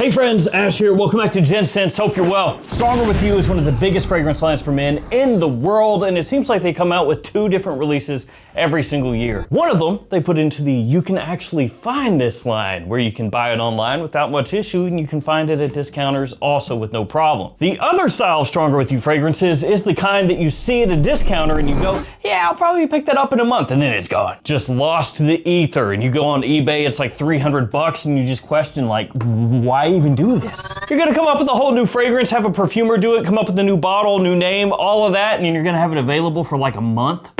Hey friends, Ash here. Welcome back to Gents. Hope you're well. Stronger With You is one of the biggest fragrance lines for men in the world, and it seems like they come out with 2 different releases every single year. One of them, they put into the you can actually find this line, where you can buy it online without much issue, and you can find it at discounters also with no problem. The other style of Stronger With You fragrances is the kind that you see at a discounter and you go, yeah, I'll probably pick that up in a month, and then it's gone. Just lost to the ether, and you go on eBay, it's like $300, and you just question, like, why even do this? You're gonna come up with a whole new fragrance, have a perfumer do it, come up with a new bottle, new name, all of that, and you're gonna have it available for like a month?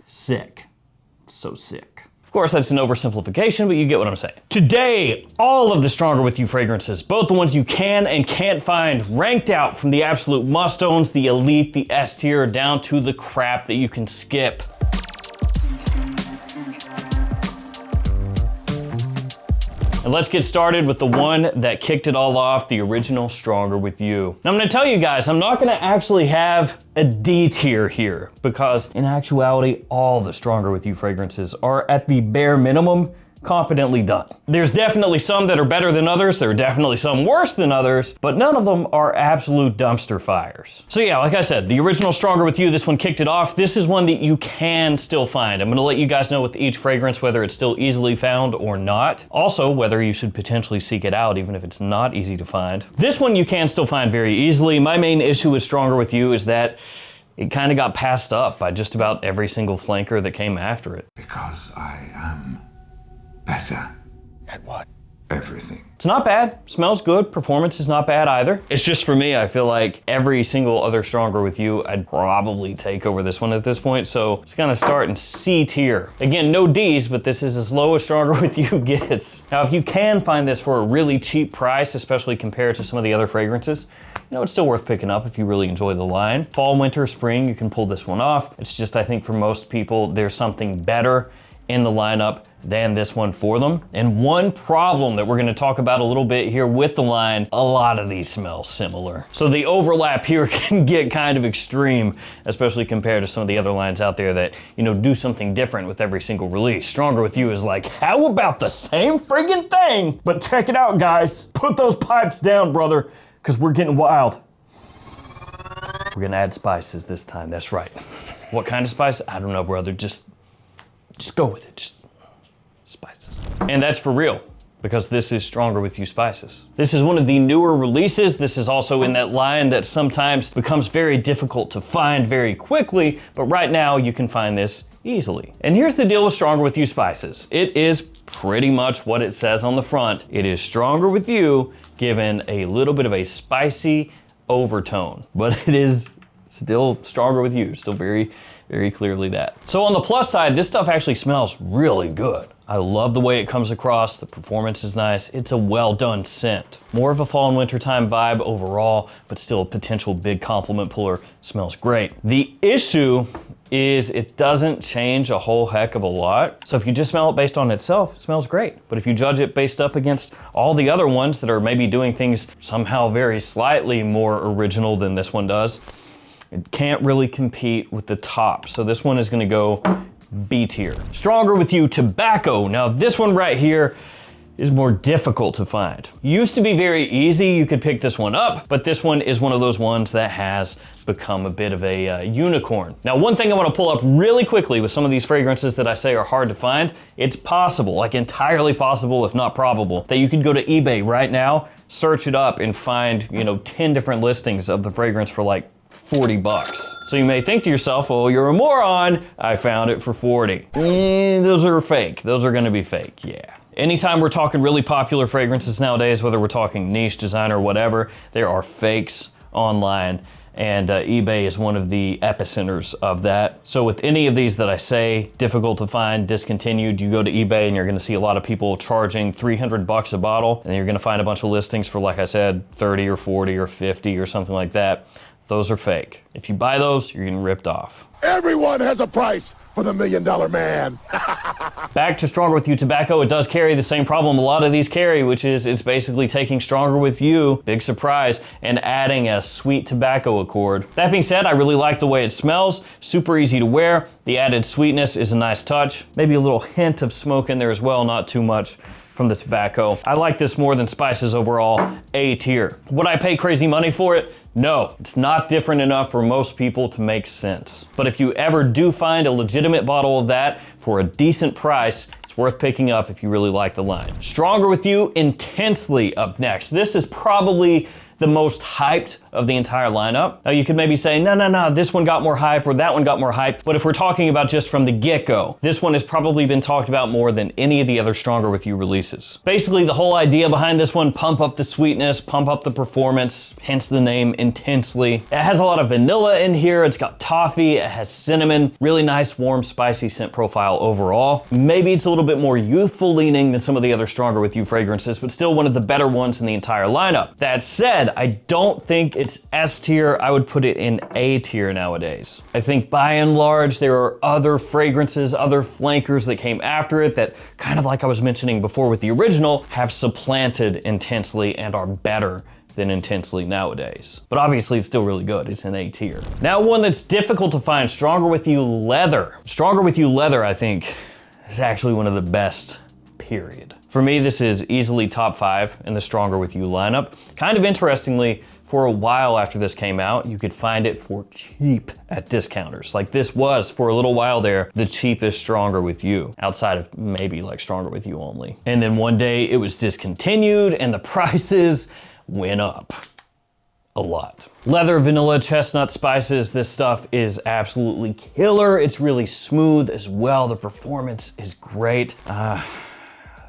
Sick. So sick. Of course, that's an oversimplification, but you get what I'm saying. Today, all of the Stronger With You fragrances, both the ones you can and can't find, ranked out from the absolute must-owns, the elite, the S tier, down to the crap that you can skip. And let's get started with the one that kicked it all off, the original Stronger With You. Now I'm gonna tell you guys, I'm not gonna actually have a D tier here, because in actuality, all the Stronger With You fragrances are at the bare minimum competently done. There's definitely some that are better than others, there are definitely some worse than others, but none of them are absolute dumpster fires. So yeah, like I said, the original Stronger With You, this one kicked it off. This is one that you can still find. I'm gonna let you guys know with each fragrance whether it's still easily found or not. Also, whether you should potentially seek it out even if it's not easy to find. This one you can still find very easily. My main issue with Stronger With You is that it kind of got passed up by just about every single flanker that came after it. Because I am better. At what? Everything. It's not bad, smells good, performance is not bad either. It's just for me, I feel like every single other Stronger With You, I'd probably take over this one at this point, so it's gonna start in C tier. Again, no Ds, but this is as low as Stronger With You gets. Now, if you can find this for a really cheap price, especially compared to some of the other fragrances, you know, it's still worth picking up if you really enjoy the line. Fall, winter, spring, you can pull this one off. It's just, I think for most people, there's something better in the lineup than this one for them. And one problem that we're gonna talk about a little bit here with the line, a lot of these smell similar. So the overlap here can get kind of extreme, especially compared to some of the other lines out there that, you know, do something different with every single release. Stronger With You is like, how about the same friggin' thing? But check it out, guys. Put those pipes down, brother, because we're getting wild. We're gonna add spices this time, that's right. What kind of spice? I don't know, brother, just go with it, just spices. And that's for real, because this is Stronger With You spices. This is one of the newer releases. This is also in that line that sometimes becomes very difficult to find very quickly, but right now you can find this easily. And here's the deal with Stronger With You spices. It is pretty much what it says on the front. It is Stronger With You, given a little bit of a spicy overtone, but it is still Stronger With You, still very clearly that. So on the plus side, this stuff actually smells really good. I love the way it comes across, the performance is nice, it's a well done scent. More of a fall and wintertime vibe overall, but still a potential big compliment puller, smells great. The issue is it doesn't change a whole heck of a lot. So if you just smell it based on itself, it smells great. But if you judge it based up against all the other ones that are maybe doing things somehow very slightly more original than this one does, it can't really compete with the top. So this one is gonna go B tier. Stronger With You tobacco. Now this one right here is more difficult to find. Used to be very easy, you could pick this one up, but this one is one of those ones that has become a bit of a unicorn. Now one thing I wanna pull up really quickly with some of these fragrances that I say are hard to find, it's possible, like entirely possible if not probable, that you could go to eBay right now, search it up and find, you know, 10 different listings of the fragrance for like $40. So you may think to yourself, well, you're a moron, I found it for 40. Those are fake, those are gonna be fake, yeah. Anytime we're talking really popular fragrances nowadays, whether we're talking niche, designer, whatever, there are fakes online, and eBay is one of the epicenters of that. So with any of these that I say, difficult to find, discontinued, you go to eBay and you're gonna see a lot of people charging $300 a bottle, and you're gonna find a bunch of listings for, like I said, 30 or 40 or 50 or something like that. Those are fake. If you buy those, you're getting ripped off. Everyone has a price for the $1 Million Man. Back to Stronger With You tobacco, it does carry the same problem a lot of these carry, which is it's basically taking Stronger With You, big surprise, and adding a sweet tobacco accord. That being said, I really like the way it smells, super easy to wear. The added sweetness is a nice touch. Maybe a little hint of smoke in there as well, not too much from the tobacco. I like this more than spices overall, A tier. Would I pay crazy money for it? No, it's not different enough for most people to make sense. But if you ever do find a legitimate bottle of that for a decent price, it's worth picking up if you really like the line. Stronger With You Intensely up next. This is probably the most hyped of the entire lineup. Now you could maybe say, no, this one got more hype or that one got more hype. But if we're talking about just from the get-go, this one has probably been talked about more than any of the other Stronger With You releases. Basically, the whole idea behind this one, pump up the sweetness, pump up the performance, hence the name Intensely. It has a lot of vanilla in here, it's got toffee, it has cinnamon, really nice, warm, spicy scent profile overall. Maybe it's a little bit more youthful leaning than some of the other Stronger With You fragrances, but still one of the better ones in the entire lineup. That said, I don't think it's S tier. I would put it in A tier nowadays. I think by and large, there are other fragrances, other flankers that came after it that, kind of like I was mentioning before with the original, have supplanted Intensely and are better than Intensely nowadays. But obviously it's still really good. It's in A tier. Now one that's difficult to find, Stronger With You Leather. Stronger With You Leather, I think, is actually one of the best, period. For me, this is easily top 5 in the Stronger With You lineup. Kind of interestingly, for a while after this came out, you could find it for cheap at discounters. Like this was, for a little while there, the cheapest Stronger With You, outside of maybe like Stronger With You only. And then one day it was discontinued and the prices went up a lot. Leather, vanilla, chestnut, spices, this stuff is absolutely killer. It's really smooth as well. The performance is great.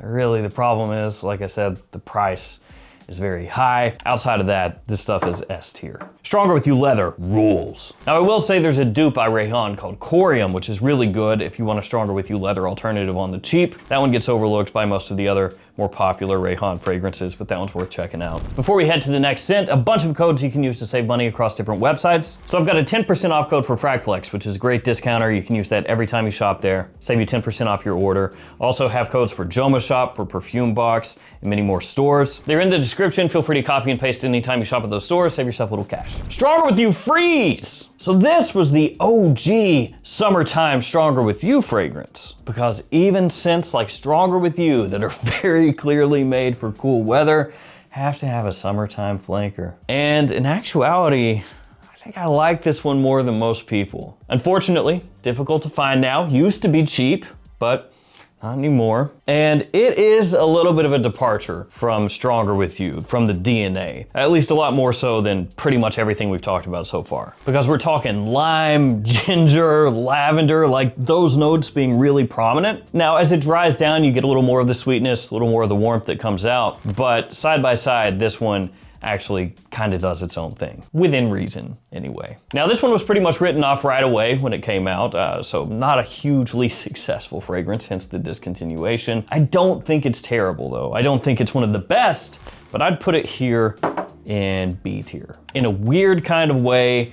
Really, the problem is, like I said, the price is very high. Outside of that, this stuff is S tier. Stronger With You Leather rules. Now I will say there's a dupe by Rayhan called Corium, which is really good if you want a Stronger With You Leather alternative on the cheap. That one gets overlooked by most of the other more popular Rayhan fragrances, but that one's worth checking out. Before we head to the next scent, a bunch of codes you can use to save money across different websites. So I've got a 10% off code for Fragflex, which is a great discounter. You can use that every time you shop there. Save you 10% off your order. Also have codes for JOMASHOP, for Perfume Box, and many more stores. They're in the description. Feel free to copy and paste anytime you shop at those stores. Save yourself a little cash. Stronger With You Freeze. So this was the OG summertime Stronger With You fragrance, because even scents like Stronger With You that are very clearly made for cool weather have to have a summertime flanker. And in actuality, I think I like this one more than most people. Unfortunately, difficult to find now. Used to be cheap, but not anymore. And it is a little bit of a departure from Stronger With You, from the DNA. At least a lot more so than pretty much everything we've talked about so far. Because we're talking lime, ginger, lavender, like those notes being really prominent. Now, as it dries down, you get a little more of the sweetness, a little more of the warmth that comes out. But side by side, this one actually kind of does its own thing, within reason anyway. Now this one was pretty much written off right away when it came out, so not a hugely successful fragrance, hence the discontinuation. I don't think it's terrible though. I don't think it's one of the best, but I'd put it here in B tier. In a weird kind of way,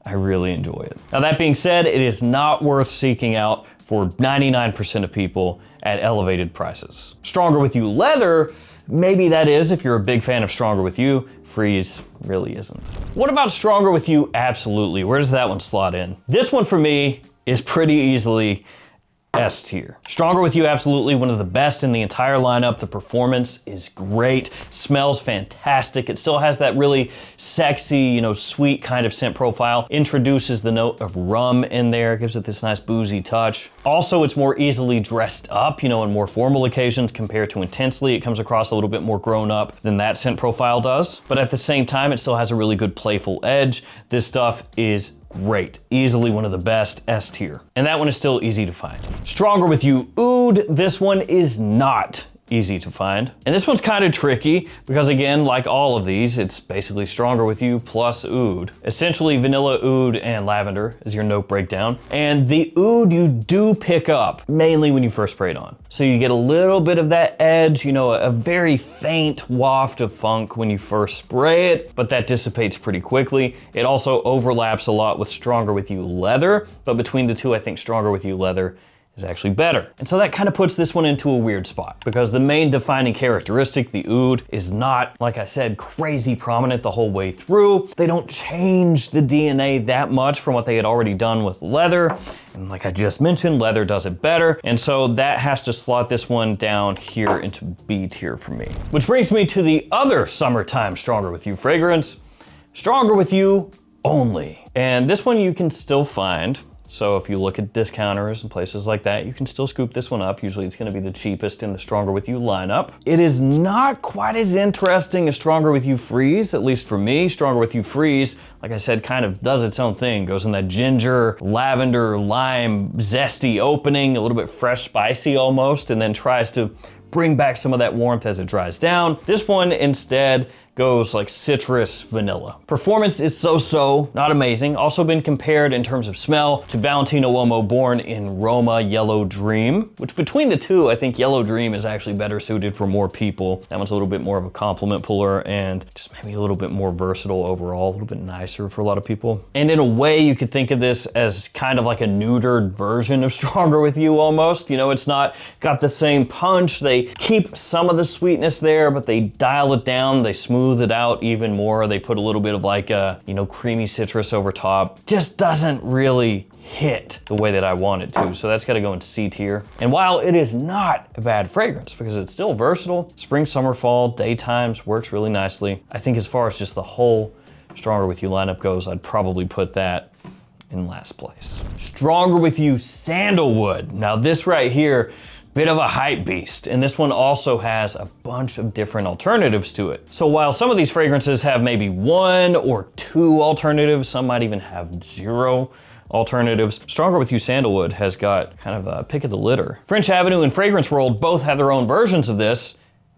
I really enjoy it. Now that being said, it is not worth seeking out for 99% of people at elevated prices. Stronger With You Leather, maybe that is if you're a big fan of Stronger With You. Freeze really isn't. What about Stronger With You Absolutely? Where does that one slot in? This one for me is pretty easily S tier. Stronger With You Absolutely, one of the best in the entire lineup. The performance is great, smells fantastic. It still has that really sexy, sweet kind of scent profile. Introduces the note of rum in there, gives it this nice boozy touch. Also, it's more easily dressed up, in more formal occasions compared to Intensely. It comes across a little bit more grown up than that scent profile does. But at the same time, it still has a really good playful edge. This stuff is great. Easily one of the best, S tier. And that one is still easy to find. Stronger With You Oud, this one is not easy to find. And this one's kind of tricky because again, like all of these, it's basically Stronger With You plus oud. Essentially vanilla, oud, and lavender is your note breakdown. And the oud you do pick up mainly when you first spray it on. So you get a little bit of that edge, a very faint waft of funk when you first spray it, but that dissipates pretty quickly. It also overlaps a lot with Stronger With You Leather, but between the two, I think Stronger With You Leather is actually better. And so that kind of puts this one into a weird spot because the main defining characteristic, the oud, is not, like I said, crazy prominent the whole way through. They don't change the DNA that much from what they had already done with leather. And like I just mentioned, leather does it better. And so that has to slot this one down here into B tier for me. Which brings me to the other summertime Stronger With You fragrance, Stronger With You Only. And this one you can still find. So if you look at discounters and places like that, you can still scoop this one up. Usually it's gonna be the cheapest in the Stronger With You lineup. It is not quite as interesting as Stronger With You Freeze, at least for me. Stronger With You Freeze, like I said, kind of does its own thing. Goes in that ginger, lavender, lime, zesty opening, a little bit fresh, spicy almost, and then tries to bring back some of that warmth as it dries down. This one instead goes like citrus vanilla. Performance is so-so, not amazing. Also been compared in terms of smell to Valentino Uomo Born in Roma Yellow Dream, which between the two, I think Yellow Dream is actually better suited for more people. That one's a little bit more of a compliment puller and just maybe a little bit more versatile overall, a little bit nicer for a lot of people. And in a way, you could think of this as kind of like a neutered version of Stronger With You almost. You know, it's not got the same punch. They keep some of the sweetness there, but they dial it down, they smooth it out even more. They put a little bit of like a, you know, creamy citrus over top. Just doesn't really hit the way that I want it to. So that's gotta go in C tier. And while it is not a bad fragrance because it's still versatile, spring, summer, fall, daytimes works really nicely. I think as far as just the whole Stronger With You lineup goes, I'd probably put that in last place. Stronger With You Sandalwood. Now this right here, bit of a hype beast, and this one also has a bunch of different alternatives to it. So while some of these fragrances have maybe 1 or 2 alternatives, some might even have 0 alternatives, Stronger With You Sandalwood has got kind of a pick of the litter. French Avenue and Fragrance World both have their own versions of this,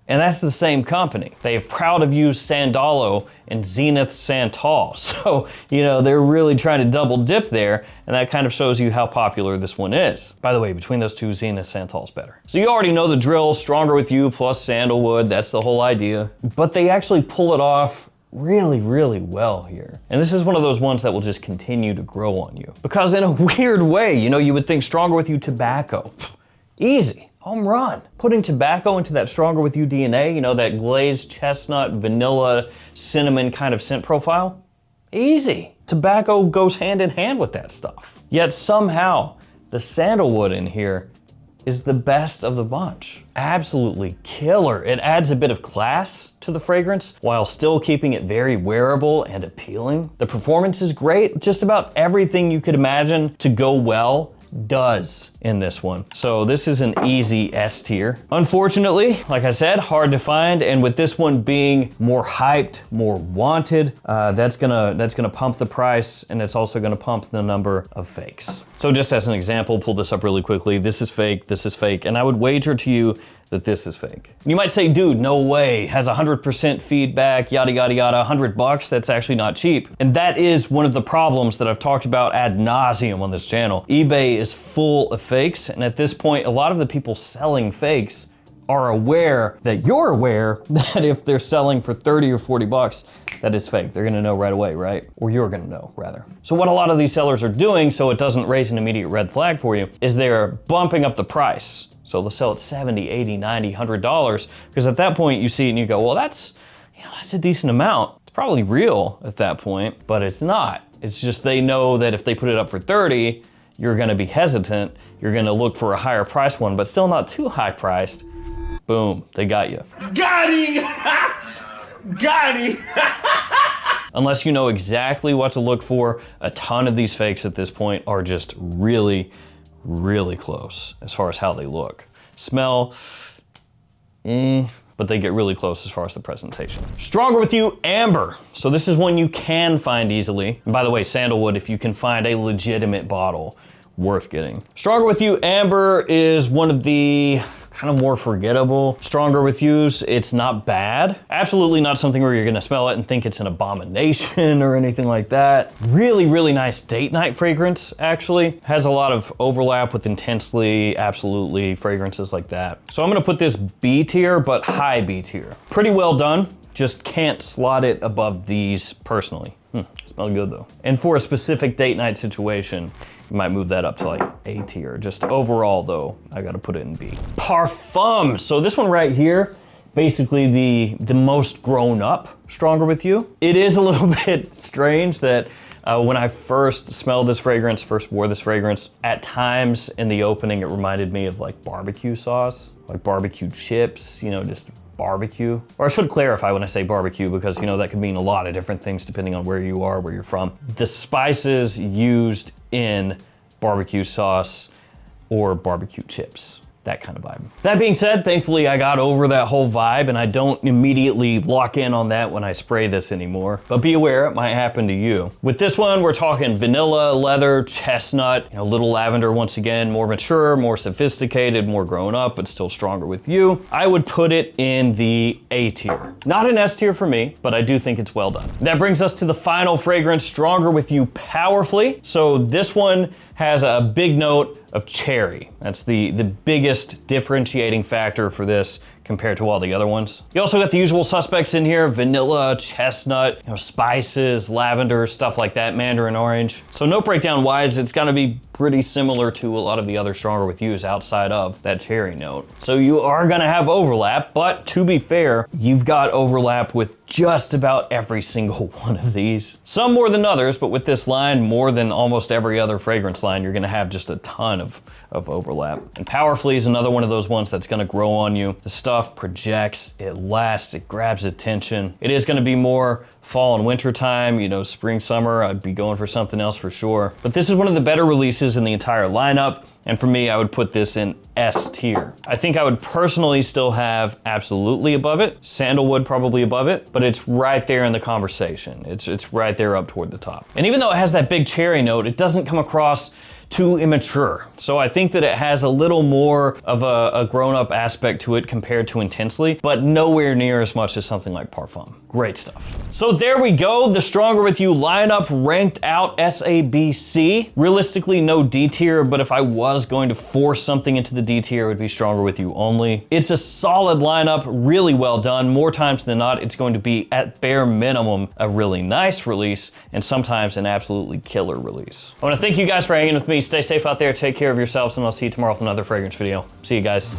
and that's the same company. They've Proud of You Sandalo and Zenith Santal. So, you know, they're really trying to double dip there, and that kind of shows you how popular this one is. By the way, between those two, Zenith Santal's better. So you already know the drill, Stronger With You plus Sandalwood, that's the whole idea. But they actually pull it off really, really well here. And this is one of those ones that will just continue to grow on you. Because in a weird way, you know, you would think Stronger With You Tobacco. Easy. Home run. Putting tobacco into that Stronger With You DNA, you know, that glazed chestnut, vanilla, cinnamon kind of scent profile, easy. Tobacco goes hand in hand with that stuff. Yet somehow, the sandalwood in here is the best of the bunch. Absolutely killer. It adds a bit of class to the fragrance while still keeping it very wearable and appealing. The performance is great. Just about everything you could imagine to go well does in this one. So this is an easy S tier. Unfortunately, like I said, hard to find, and with this one being more hyped, more wanted, that's gonna pump the price, and it's also gonna pump the number of fakes. So just as an example, pull this up really quickly. This is fake, and I would wager to you that this is fake. You might say, dude, no way, has 100% feedback, yada, yada, yada, $100, that's actually not cheap. And that is one of the problems that I've talked about ad nauseum on this channel. eBay is full of fakes, and at this point, a lot of the people selling fakes are aware that you're aware that if they're selling for 30 or 40 bucks, that it's fake. They're gonna know right away, right? Or you're gonna know, rather. So what a lot of these sellers are doing, so it doesn't raise an immediate red flag for you, is they're bumping up the price. So they'll sell at $70, $80, $90, $100, because at that point you see it and you go, well, that's a decent amount. It's probably real at that point, but it's not. It's just they know that if they put it up for 30, you're gonna be hesitant. You're gonna look for a higher priced one, but still not too high priced. Boom, they got you. Got him! Got him! Unless you know exactly what to look for, a ton of these fakes at this point are just really, really close as far as how they look. Smell, but they get really close as far as the presentation. Stronger With You Amber. So this is one you can find easily. And by the way, sandalwood, if you can find a legitimate bottle, worth getting. Stronger With You Amber is one of the kind of more forgettable Stronger With Yous. It's not bad. Absolutely not something where you're gonna smell it and think it's an abomination or anything like that. Really, really nice date night fragrance, actually. Has a lot of overlap with Intensely, Absolutely fragrances like that. So I'm gonna put this B tier, but high B tier. Pretty well done, just can't slot it above these personally. Smells good though. And for a specific date night situation, Might move that up to like A tier. Just overall though, I gotta put it in B. Parfum. So this one right here, basically the most grown up Stronger With You. It is a little bit strange that when I first smelled this fragrance, first wore this fragrance, at times in the opening it reminded me of like barbecue sauce, like barbecue chips, you know, just barbecue. Or I should clarify when I say barbecue because, you know, that could mean a lot of different things depending on where you are, where you're from. The spices used in barbecue sauce or barbecue chips. That kind of vibe. That being said, thankfully I got over that whole vibe and I don't immediately lock in on that when I spray this anymore. But be aware, it might happen to you. With this one, we're talking vanilla, leather, chestnut, you know, little lavender once again, more mature, more sophisticated, more grown up, but still Stronger With You. I would put it in the A tier. Not an S tier for me, but I do think it's well done. That brings us to the final fragrance, Stronger With You Powerfully. So this one has a big note of cherry. That's the biggest differentiating factor for this compared to all the other ones. You also got the usual suspects in here, vanilla, chestnut, you know, spices, lavender, stuff like that, mandarin orange. So note breakdown wise, it's gonna be pretty similar to a lot of the other Stronger With Yous outside of that cherry note. So you are gonna have overlap, but to be fair, you've got overlap with just about every single one of these. Some more than others, but with this line, more than almost every other fragrance line, you're gonna have just a ton of overlap. And Powerfully is another one of those ones that's gonna grow on you. The stuff projects, it lasts, it grabs attention. It is gonna be more fall and winter time, you know, spring, summer, I'd be going for something else for sure. But this is one of the better releases in the entire lineup. And for me, I would put this in S tier. I think I would personally still have Absolutely above it, Sandalwood probably above it, but it's right there in the conversation. It's right there up toward the top. And even though it has that big cherry note, it doesn't come across too immature. So I think that it has a little more of a grown-up aspect to it compared to Intensely, but nowhere near as much as something like Parfum. Great stuff. So there we go, the Stronger With You lineup ranked out SABC. Realistically, no D tier, but if I was going to force something into the D tier, it would be Stronger With You only. It's a solid lineup, really well done. More times than not, it's going to be at bare minimum a really nice release and sometimes an absolutely killer release. I want to thank you guys for hanging with me. Stay safe out there, take care of yourselves, and I'll see you tomorrow with another fragrance video. See you guys.